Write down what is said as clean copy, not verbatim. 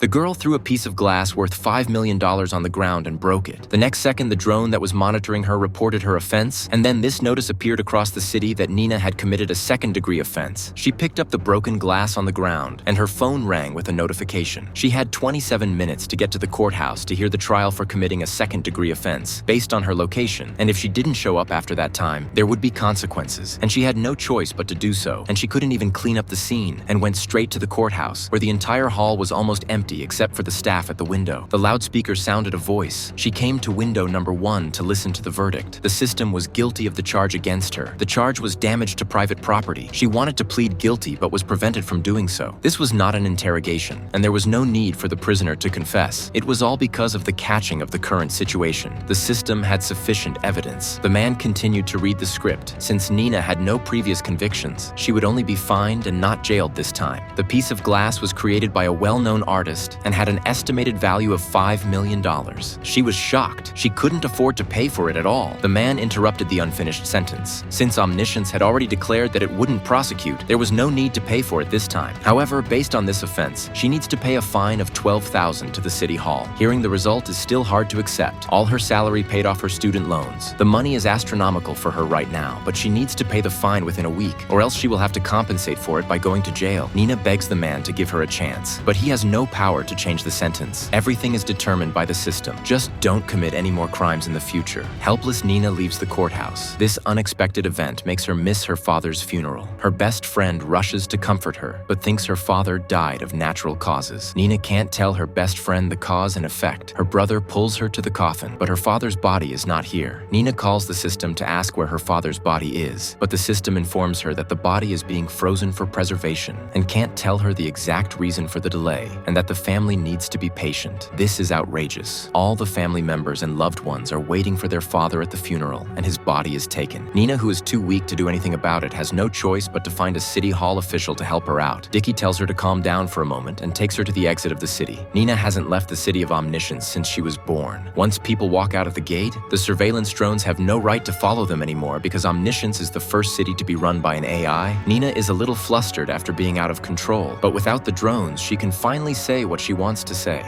The girl threw a piece of glass worth $5 million on the ground and broke it. The next second, the drone that was monitoring her reported her offense, and then this notice appeared across the city that Nina had committed a second-degree offense. She picked up the broken glass on the ground, and her phone rang with a notification. She had 27 minutes to get to the courthouse to hear the trial for committing a second-degree offense, based on her location, and if she didn't show up after that time, there would be consequences, and she had no choice but to do so, and she couldn't even clean up the scene, and went straight to the courthouse, where the entire hall was almost empty except for the staff at the window. The loudspeaker sounded a voice. She came to window number 1 to listen to the verdict. The system was guilty of the charge against her. The charge was damage to private property. She wanted to plead guilty but was prevented from doing so. This was not an interrogation, and there was no need for the prisoner to confess. It was all because of the catching of the current situation. The system had sufficient evidence. The man continued to read the script. Since Nina had no previous convictions, she would only be fined and not jailed this time. The piece of glass was created by a well-known artist and had an estimated value of $5 million. She was shocked. She couldn't afford to pay for it at all. The man interrupted the unfinished sentence. Since Omniscience had already declared that it wouldn't prosecute, there was no need to pay for it this time. However, based on this offense, she needs to pay a fine of $12,000 to the city hall. Hearing the result is still hard to accept. All her salary paid off her student loans. The money is astronomical for her right now, but she needs to pay the fine within a week, or else she will have to compensate for it by going to jail. Nina begs the man to give her a chance, but he has no power to change the sentence. Everything is determined by the system. Just don't commit any more crimes in the future. Helpless Nina leaves the courthouse. This unexpected event makes her miss her father's funeral. Her best friend rushes to comfort her, but thinks her father died of natural causes. Nina can't tell her best friend the cause and effect. Her brother pulls her to the coffin, but her father's body is not here. Nina calls the system to ask where her father's body is, but the system informs her that the body is being frozen for preservation and can't tell her the exact reason for the delay, and that the family needs to be patient. This is outrageous. All the family members and loved ones are waiting for their father at the funeral, and his body is taken. Nina, who is too weak to do anything about it, has no choice but to find a city hall official to help her out. Dickie tells her to calm down for a moment and takes her to the exit of the city. Nina hasn't left the city of Omniscience since she was born. Once people walk out of the gate, the surveillance drones have no right to follow them anymore because Omniscience is the first city to be run by an AI. Nina is a little flustered after being out of control, but without the drones, she can finally say what she wants to say.